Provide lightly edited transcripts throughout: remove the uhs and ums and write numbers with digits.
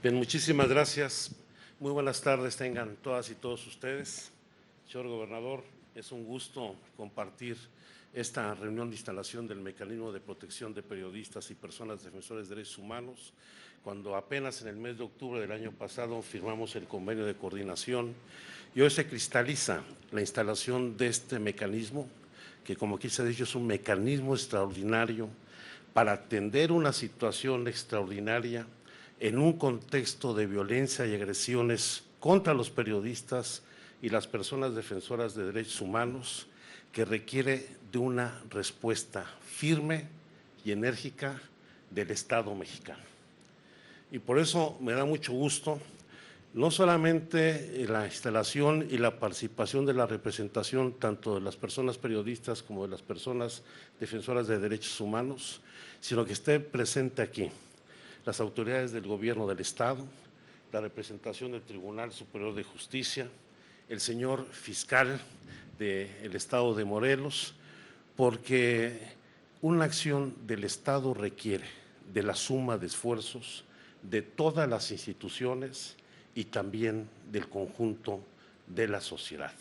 Bien, muchísimas gracias. Muy buenas tardes tengan todas y todos ustedes. Señor Gobernador, es un gusto compartir esta reunión de instalación del Mecanismo de Protección de Periodistas y Personas Defensoras de Derechos Humanos, cuando apenas en el mes de octubre del año pasado firmamos el convenio de coordinación y hoy se cristaliza la instalación de este mecanismo, que como aquí se ha dicho es un mecanismo extraordinario para atender una situación extraordinaria en un contexto de violencia y agresiones contra los periodistas y las personas defensoras de derechos humanos, que requiere de una respuesta firme y enérgica del Estado mexicano. Y por eso me da mucho gusto no solamente la instalación y la participación de la representación tanto de las personas periodistas como de las personas defensoras de derechos humanos, sino que esté presente aquí las autoridades del gobierno del Estado, la representación del Tribunal Superior de Justicia, el señor fiscal del Estado de Morelos, porque una acción del Estado requiere de la suma de esfuerzos de todas las instituciones y también del conjunto de la sociedad.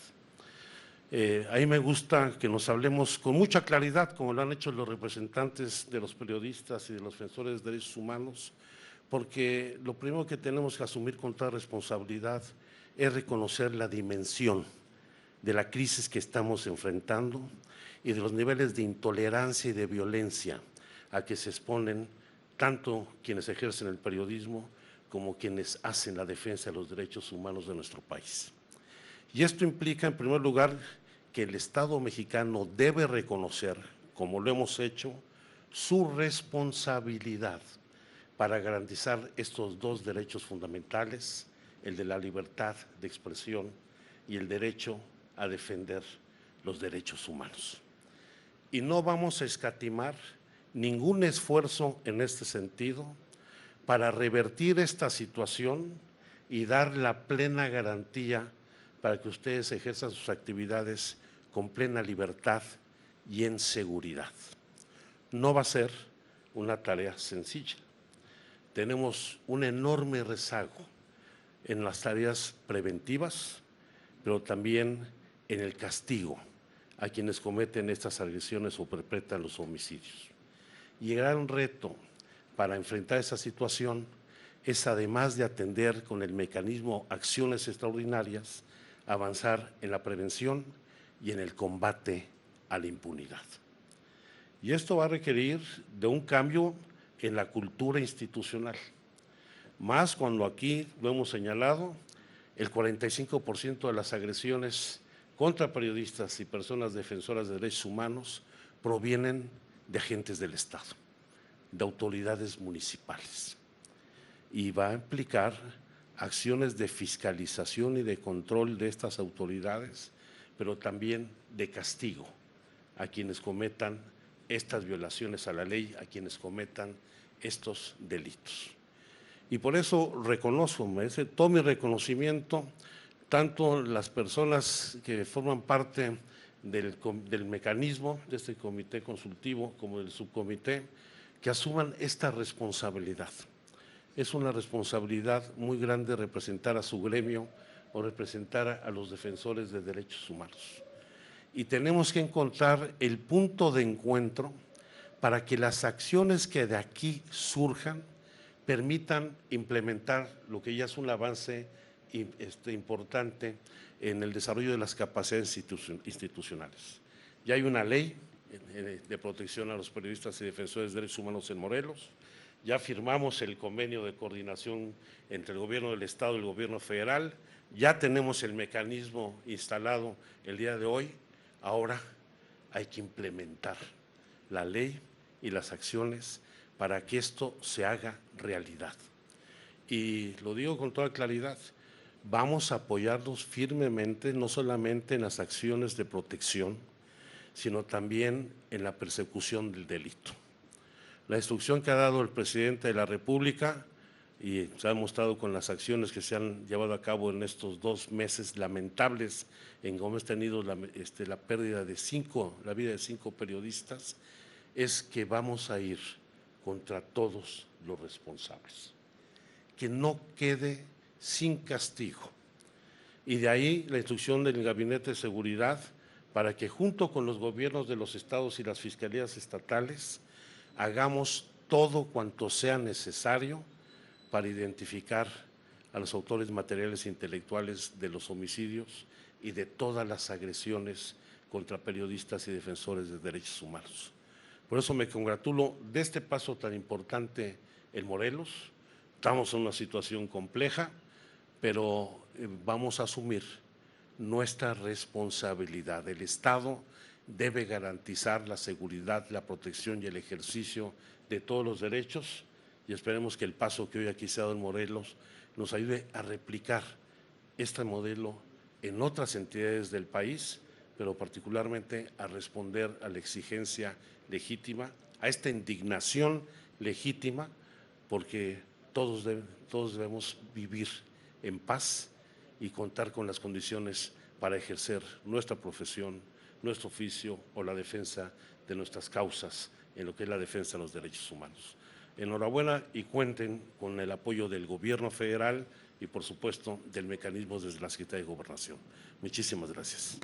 Ahí me gusta que nos hablemos con mucha claridad, como lo han hecho los representantes de los periodistas y de los defensores de derechos humanos, porque lo primero que tenemos que asumir con toda responsabilidad es reconocer la dimensión de la crisis que estamos enfrentando y de los niveles de intolerancia y de violencia a que se exponen tanto quienes ejercen el periodismo como quienes hacen la defensa de los derechos humanos de nuestro país. Y esto implica, en primer lugar, que el Estado mexicano debe reconocer, como lo hemos hecho, su responsabilidad para garantizar estos dos derechos fundamentales, el de la libertad de expresión y el derecho a defender los derechos humanos. Y no vamos a escatimar ningún esfuerzo en este sentido para revertir esta situación y dar la plena garantía para que ustedes ejerzan sus actividades con plena libertad y en seguridad. No va a ser una tarea sencilla. Tenemos un enorme rezago en las tareas preventivas, pero también en el castigo a quienes cometen estas agresiones o perpetran los homicidios. Y el gran reto para enfrentar esa situación es, además de atender con el mecanismo acciones extraordinarias, avanzar en la prevención y en el combate a la impunidad. Y esto va a requerir de un cambio en la cultura institucional, más cuando aquí lo hemos señalado, el 45% de las agresiones contra periodistas y personas defensoras de derechos humanos provienen de agentes del Estado, de autoridades municipales, y va a implicar acciones de fiscalización y de control de estas autoridades, pero también de castigo a quienes cometan estas violaciones a la ley, a quienes cometan estos delitos. Y por eso reconozco, merece todo mi reconocimiento, tanto las personas que forman parte del mecanismo, de este comité consultivo, como del subcomité, que asuman esta responsabilidad. Es una responsabilidad muy grande representar a su gremio o representar a los defensores de derechos humanos. Y tenemos que encontrar el punto de encuentro para que las acciones que de aquí surjan permitan implementar lo que ya es un avance importante en el desarrollo de las capacidades institucionales. Ya hay una ley de protección a los periodistas y defensores de derechos humanos en Morelos, ya firmamos el convenio de coordinación entre el gobierno del Estado y el gobierno federal, ya tenemos el mecanismo instalado el día de hoy, ahora hay que implementar la ley y las acciones para que esto se haga realidad. Y lo digo con toda claridad, vamos a apoyarnos firmemente, no solamente en las acciones de protección, sino también en la persecución del delito. La instrucción que ha dado el presidente de la República, y se ha demostrado con las acciones que se han llevado a cabo en estos 2 meses lamentables, en cómo hemos tenido la pérdida de la vida de 5 periodistas, es que vamos a ir contra todos los responsables, que no quede sin castigo. Y de ahí la instrucción del Gabinete de Seguridad para que junto con los gobiernos de los estados y las fiscalías estatales hagamos todo cuanto sea necesario para identificar a los autores materiales e intelectuales de los homicidios y de todas las agresiones contra periodistas y defensores de derechos humanos. Por eso me congratulo de este paso tan importante en Morelos. Estamos en una situación compleja, pero vamos a asumir nuestra responsabilidad. El Estado debe garantizar la seguridad, la protección y el ejercicio de todos los derechos, y esperemos que el paso que hoy aquí se ha dado en Morelos nos ayude a replicar este modelo en otras entidades del país, pero particularmente a responder a la exigencia legítima, a esta indignación legítima, porque todos debemos vivir en paz y contar con las condiciones para ejercer nuestra profesión, nuestro oficio o la defensa de nuestras causas en lo que es la defensa de los derechos humanos. Enhorabuena y cuenten con el apoyo del Gobierno federal y, por supuesto, del mecanismo desde la Secretaría de Gobernación. Muchísimas gracias.